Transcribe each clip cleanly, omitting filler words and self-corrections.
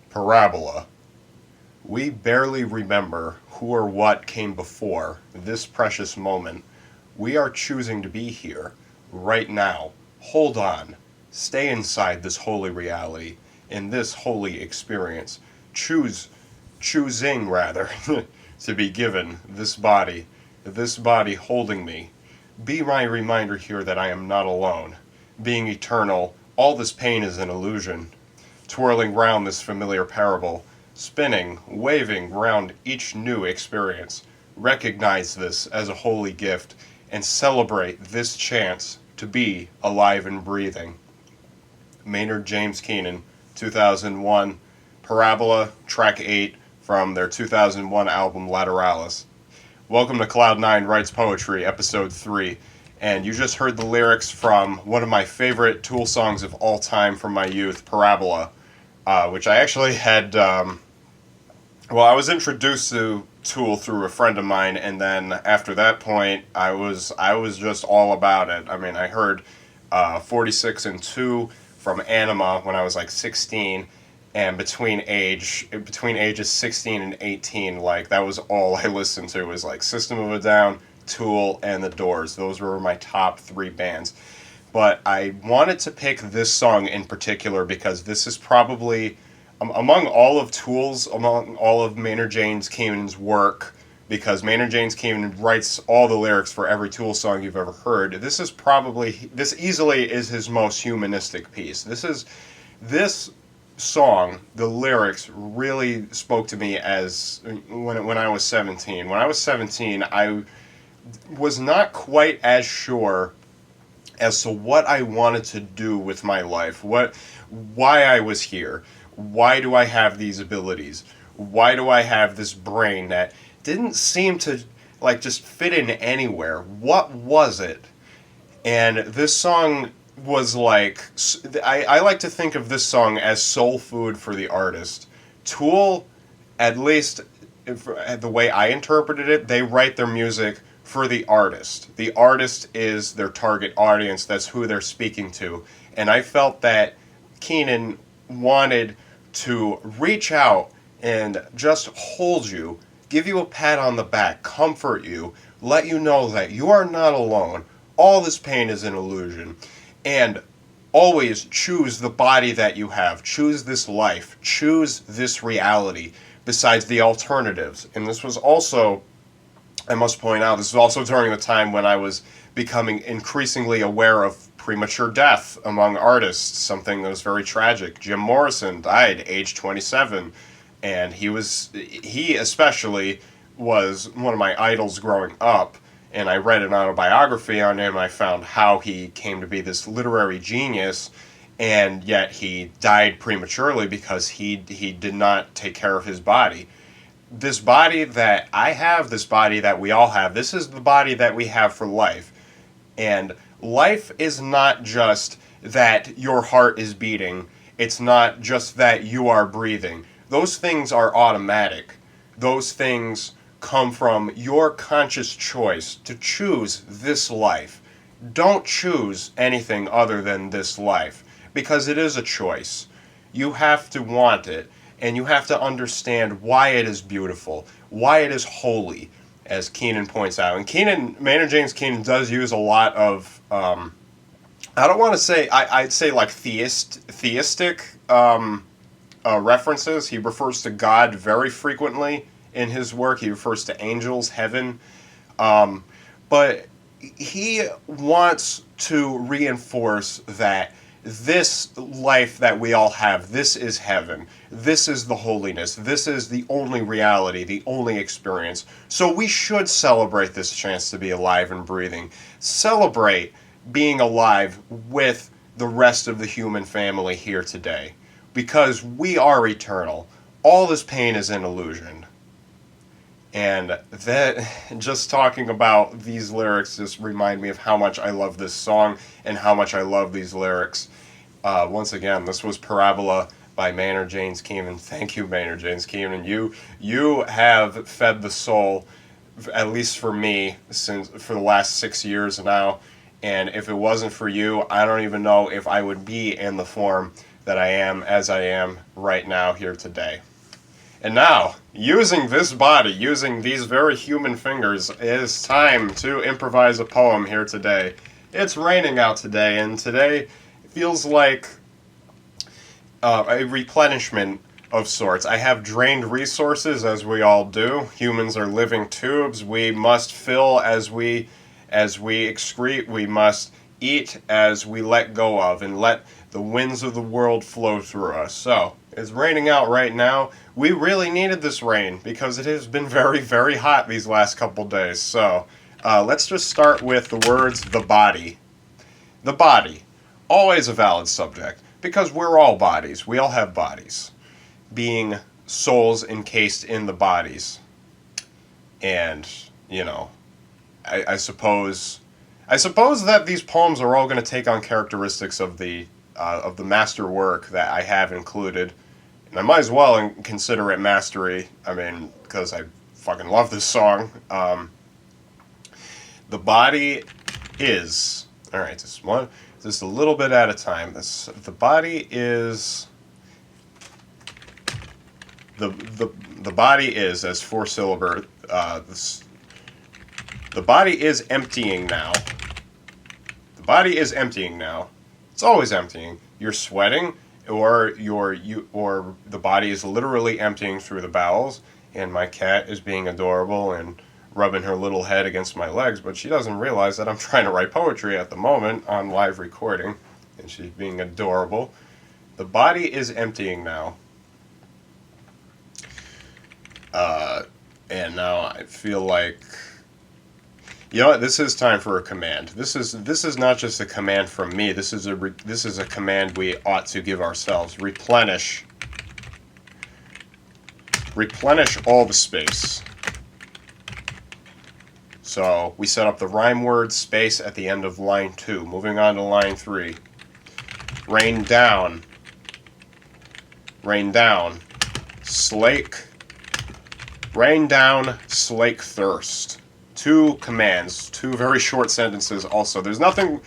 Parabola. We barely remember who or what came before this precious moment. We are choosing to be here, right now. Hold on. Stay inside this holy reality, in this holy experience. Choosing rather, to be given this body holding me. Be my reminder here that I am not alone. Being eternal, all this pain is an illusion. Twirling round this familiar parable, spinning, waving round each new experience. Recognize this as a holy gift and celebrate this chance to be alive and breathing. Maynard James Keenan, 2001, Parabola, track 8 from their 2001 album Lateralis. Welcome to Clowd9 Writes Poetry, episode 3. And you just heard the lyrics from one of my favorite Tool songs of all time from my youth, Parabola, which I actually had, I was introduced to Tool through a friend of mine, and then after that point, I was just all about it. I mean, I heard 46 and 2 from Anima when I was like 16, and between ages 16 and 18, like, that was all I listened to, was like System of a Down, Tool, and The Doors. Those were my top 3 bands. But I wanted to pick this song in particular because this is probably, among all of Tool's, among all of Maynard James Keenan's work, because Maynard James Keenan writes all the lyrics for every Tool song you've ever heard, this easily is his most humanistic piece. This song, the lyrics really spoke to me as when I was 17. When I was 17, I was not quite as sure as to what I wanted to do with my life, why I was here, why do I have these abilities, why do I have this brain that didn't seem to like just fit in anywhere. What was it? And this song was like, I like to think of this song as soul food for the artist. Tool, at least the way I interpreted it, they write their music for the artist. The artist is their target audience. That's who they're speaking to. And I felt that Keenan wanted to reach out and just hold you, give you a pat on the back, comfort you, let you know that you are not alone. All this pain is an illusion. And always choose the body that you have. Choose this life. Choose this reality besides the alternatives. And this was also, I must point out, this was also during the time when I was becoming increasingly aware of premature death among artists, something that was very tragic. Jim Morrison died age 27, and he especially was one of my idols growing up, and I read an autobiography on him, and I found how he came to be this literary genius, and yet he died prematurely because he did not take care of his body. This body that I have, this body that we all have, this is the body that we have for life. And life is not just that your heart is beating. It's not just that you are breathing. Those things are automatic. Those things come from your conscious choice to choose this life. Don't choose anything other than this life, because it is a choice. You have to want it, and you have to understand why it is beautiful, why it is holy, as Keenan points out. And Maynard James Keenan does use a lot of, I don't want to say, I'd say like theistic references. He refers to God very frequently in his work. He refers to angels, heaven. But he wants to reinforce that this life that we all have, this is heaven. This is the holiness. This is the only reality, the only experience. So we should celebrate this chance to be alive and breathing. Celebrate being alive with the rest of the human family here today. Because we are eternal. All this pain is an illusion. And that, just talking about these lyrics just remind me of how much I love this song and how much I love these lyrics. Once again, this was Parabola by Maynard James Keenan. Thank you, Maynard James Keenan. You have fed the soul, at least for me, for the last 6 years now. And if it wasn't for you, I don't even know if I would be in the form that I am as I am right now here today. And now, using this body, using these very human fingers, it is time to improvise a poem here today. It's raining out today, and today feels like a replenishment of sorts. I have drained resources, as we all do. Humans are living tubes. We must fill as we excrete. We must eat as we let go of, and let the winds of the world flow through us. So, it's raining out right now. We really needed this rain because it has been very, very hot these last couple days. So, let's just start with the words, the body. The body. Always a valid subject, because we're all bodies. We all have bodies, being souls encased in the bodies. And, you know, I suppose that these poems are all going to take on characteristics of the masterwork that I have included. And I might as well consider it mastery. I mean, because I fucking love this song. The body is... Alright, just a little bit at a time. The body is... The body is, as four-syllable... the body is emptying now. The body is emptying now. It's always emptying. You're sweating, or the body is literally emptying through the bowels, and my cat is being adorable and rubbing her little head against my legs, but she doesn't realize that I'm trying to write poetry at the moment on live recording, and she's being adorable. The body is emptying now. And now I feel like, you know what, this is time for a command. This is not just a command from me. This is a command we ought to give ourselves. Replenish all the space. So we set up the rhyme word space at the end of line 2. Moving on to line 3. Rain down, slake. Rain down, slake thirst. 2 commands, 2 very short sentences also. There's nothing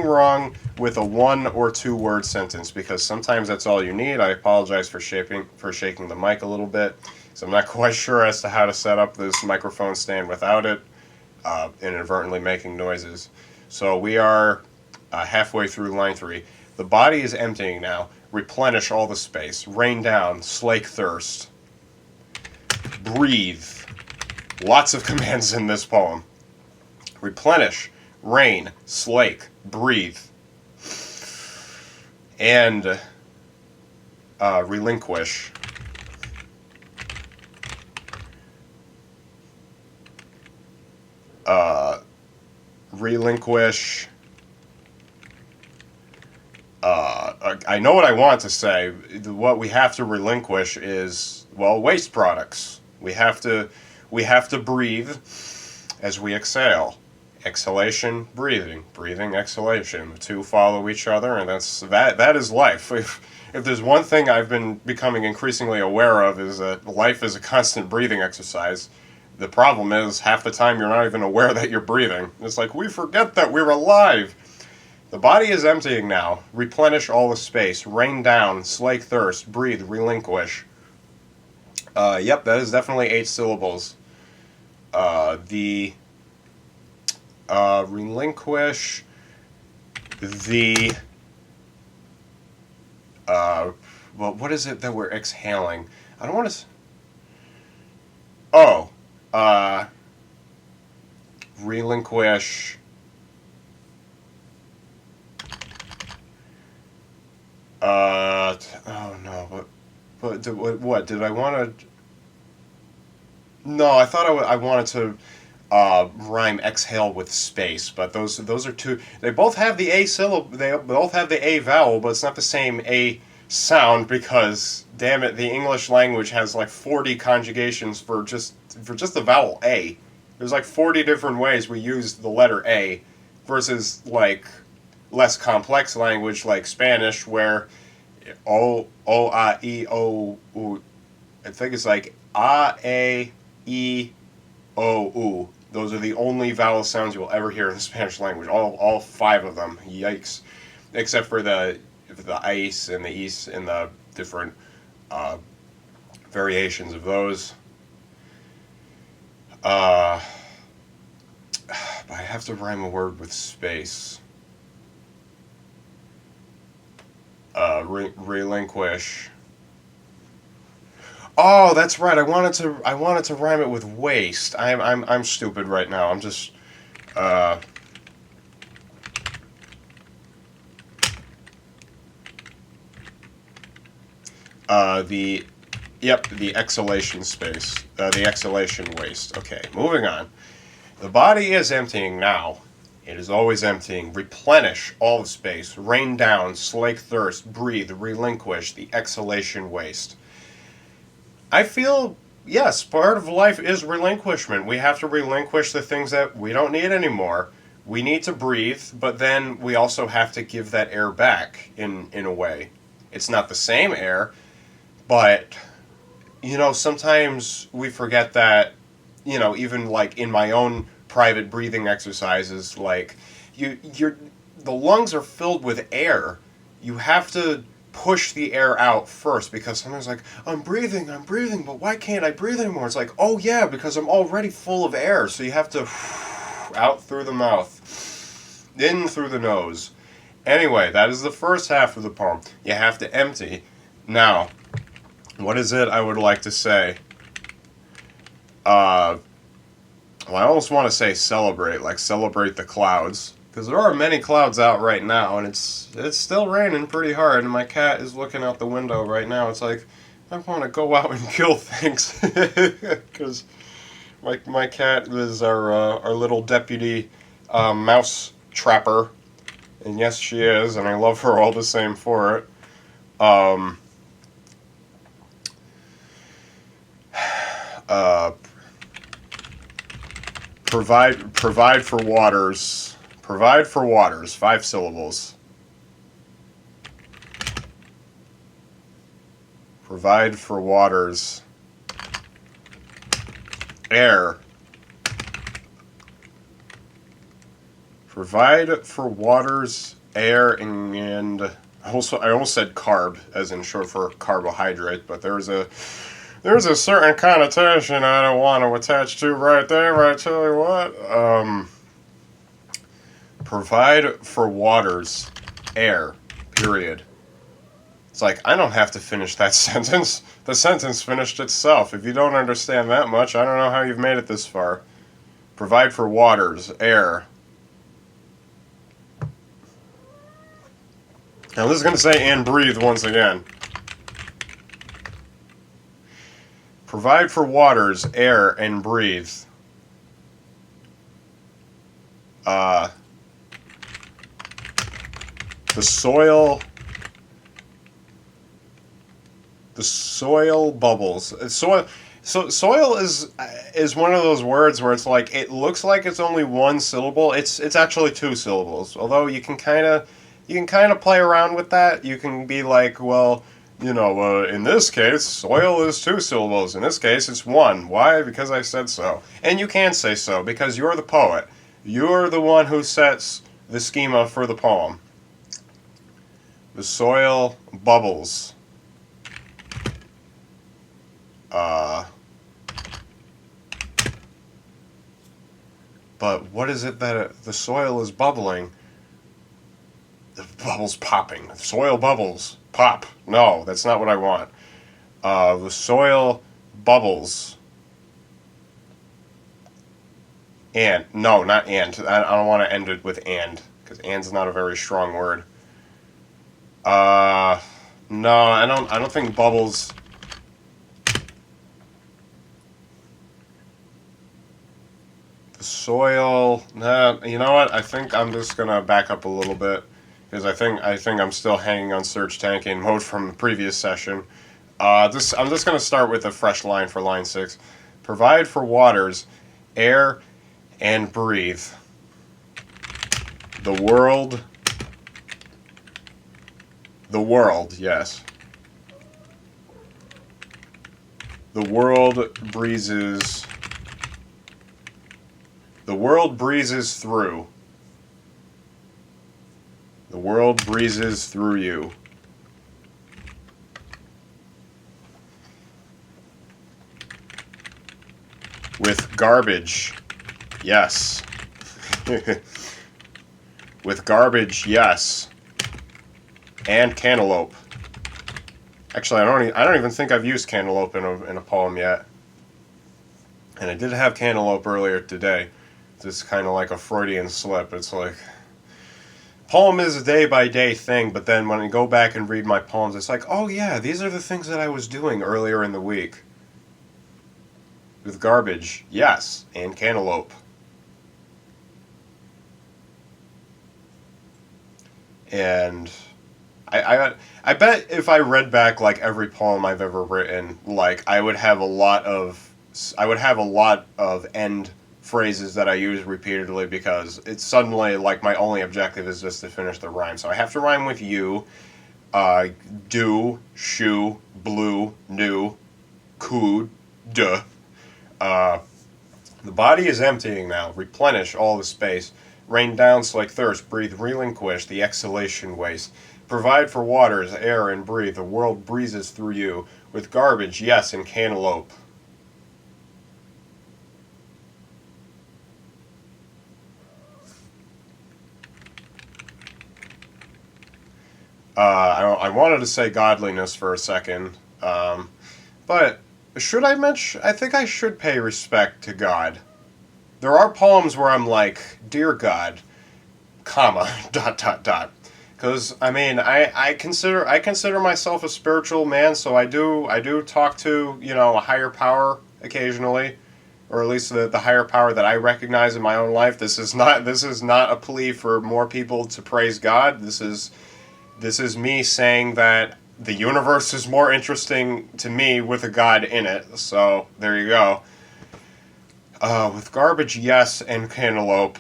wrong with a 1 or 2 word sentence, because sometimes that's all you need. I apologize for shaking the mic a little bit, so I'm not quite sure as to how to set up this microphone stand without it, inadvertently making noises. So we are halfway through line 3. The body is emptying now. Replenish all the space. Rain down, slake thirst. Breathe. Lots of commands in this poem. Replenish, rain, slake, breathe. And relinquish. I know what I want to say. What we have to relinquish is, well, waste products. We have to breathe as we exhale. Exhalation, breathing. Breathing, exhalation. The 2 follow each other, and that is life. If there's one thing I've been becoming increasingly aware of, is that life is a constant breathing exercise. The problem is, half the time you're not even aware that you're breathing. It's like, we forget that we're alive. The body is emptying now. Replenish all the space. Rain down, slake thirst, breathe, relinquish. Yep, that is definitely 8 syllables. Relinquish the, well, what is it that we're exhaling? I don't want to, relinquish, oh no, but what, did I want to, no, I thought I wanted to rhyme exhale with space, but those are 2. They both have the A syllable. They both have the A vowel, but it's not the same A sound, because damn it, the English language has like 40 conjugations for just the vowel A. There's like 40 different ways we use the letter A, versus like less complex language like Spanish, where O A E O U. I think it's like A A E O U. Those are the only vowel sounds you will ever hear in the Spanish language. All 5 of them. Yikes. Except for the the ice and the east and the different variations of those. But I have to rhyme a word with space. Relinquish. Oh, that's right. I wanted to rhyme it with waste. I'm stupid right now. I'm just the exhalation space. The exhalation waste. Okay, moving on. The body is emptying now. It is always emptying. Replenish all the space. Rain down. Slake thirst. Breathe. Relinquish the exhalation waste. I feel, yes, part of life is relinquishment. We have to relinquish the things that we don't need anymore. We need to breathe, but then we also have to give that air back in a way. It's not the same air, but, sometimes we forget that, even like in my own private breathing exercises, like the lungs are filled with air. You have to push the air out first, because sometimes like I'm breathing, but why can't I breathe anymore? It's like, oh yeah, because I'm already full of air. So you have to out through the mouth, in through the nose. Anyway, that is the first half of the poem. You have to empty. Now, what is it I would like to say? Well, I almost want to say celebrate, like celebrate the clouds. Because there are many clouds out right now, and it's still raining pretty hard, and my cat is looking out the window right now. It's like, I want to go out and kill things. Because my cat is our little deputy mouse trapper. And yes, she is, and I love her all the same for it. Provide for waters. Provide for waters. 5 syllables. Provide for waters. Air. Provide for waters, air, and I almost said carb, as in short for carbohydrate, but there's a certain connotation I don't want to attach to right there. I tell you what. Provide for waters, air, period. It's like, I don't have to finish that sentence. The sentence finished itself. If you don't understand that much, I don't know how you've made it this far. Provide for waters, air. Now this is going to say and breathe once again. Provide for waters, air, and breathe. The soil bubbles. Soil is one of those words where it's like, it looks like it's only one syllable. It's actually 2 syllables. Although you can kind of play around with that. You can be like, well, in this case, soil is 2 syllables. In this case, it's 1. Why? Because I said so. And you can say so because you're the poet. You're the one who sets the schema for the poem. The soil bubbles. But what is it that the soil is bubbling? The bubbles popping. The soil bubbles. Pop. No, that's not what I want. The soil bubbles. And. No, not and. I don't want to end it with and, because and's not a very strong word. No, I don't think bubbles. The soil. Nah, you know what? I think I'm just gonna back up a little bit, because I think I'm still hanging on search tanking mode from the previous session. I'm just gonna start with a fresh line for line 6. Provide for waters, air, and breathe. The world, yes. The world breezes. The world breezes through. The world breezes through you. With garbage, yes. With garbage, yes. And cantaloupe. Actually, I don't even think I've used cantaloupe in a poem yet. And I did have cantaloupe earlier today. It's kind of like a Freudian slip. It's like, poem is a day-by-day thing, but then when I go back and read my poems, it's like, oh yeah, these are the things that I was doing earlier in the week. With garbage, yes, and cantaloupe. And I bet if I read back like every poem I've ever written, like I would have a lot of end phrases that I use repeatedly because it's suddenly like my only objective is just to finish the rhyme. So I have to rhyme with you, do, shoe, blue, new, cood, duh. The body is emptying now. Replenish all the space. Rain down slake thirst. Breathe relinquish the exhalation waste. Provide for waters, air, and breathe. The world breezes through you. With garbage, yes, and cantaloupe. I wanted to say godliness for a second, but should I mention? I think I should pay respect to God. There are poems where I'm like, "Dear God, comma dot dot dot," because I mean, I consider myself a spiritual man, so I do talk to a higher power occasionally, or at least the higher power that I recognize in my own life. This is not a plea for more people to praise God. This is me saying that the universe is more interesting to me with a God in it. So there you go. With garbage, yes, and cantaloupe.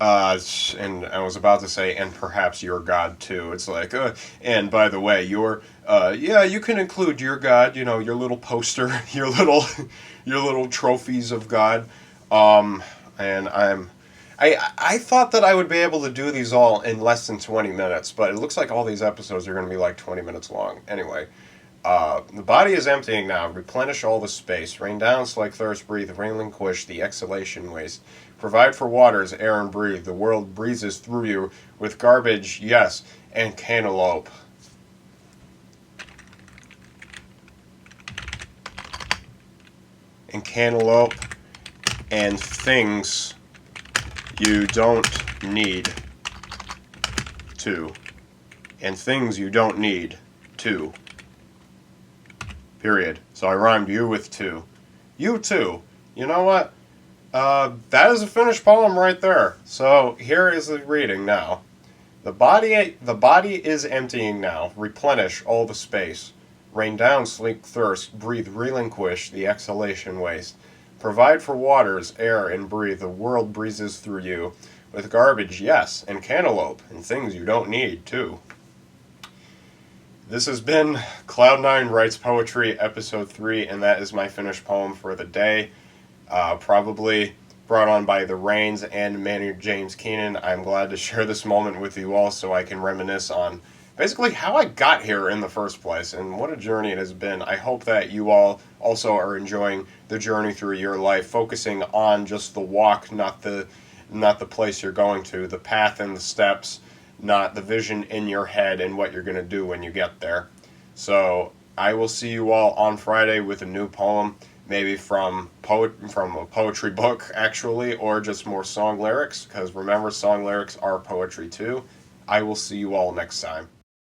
And I was about to say, and perhaps your God too. It's like, and by the way, yeah, you can include your God. Your little poster, your little trophies of God. And I thought that I would be able to do these all in less than 20 minutes, but it looks like all these episodes are going to be like 20 minutes long. Anyway, the body is emptying now. Replenish all the space. Rain down like thirst. Breathe. Relinquish the exhalation waste. Provide for waters, air, and breathe. The world breezes through you. With garbage, yes, and cantaloupe. And cantaloupe and things you don't need to. And things you don't need to. Period. So I rhymed you with two. You too. You know what? That is a finished poem right there. So here is the reading now. The body is emptying now. Replenish all the space. Rain down sleek thirst. Breathe relinquish the exhalation waste. Provide for waters, air, and breathe. The world breezes through you. With garbage, yes, and cantaloupe, and things you don't need, too. This has been Cloud9 Writes Poetry, Episode 3, and that is my finished poem for the day. Probably brought on by the Rains and Maynard James Keenan. I'm glad to share this moment with you all so I can reminisce on basically how I got here in the first place and what a journey it has been. I hope that you all also are enjoying the journey through your life, focusing on just the walk, not the place you're going to, the path and the steps, not the vision in your head and what you're going to do when you get there. So I will see you all on Friday with a new poem, maybe from a poetry book, actually, or just more song lyrics, because remember, song lyrics are poetry too. I will see you all next time.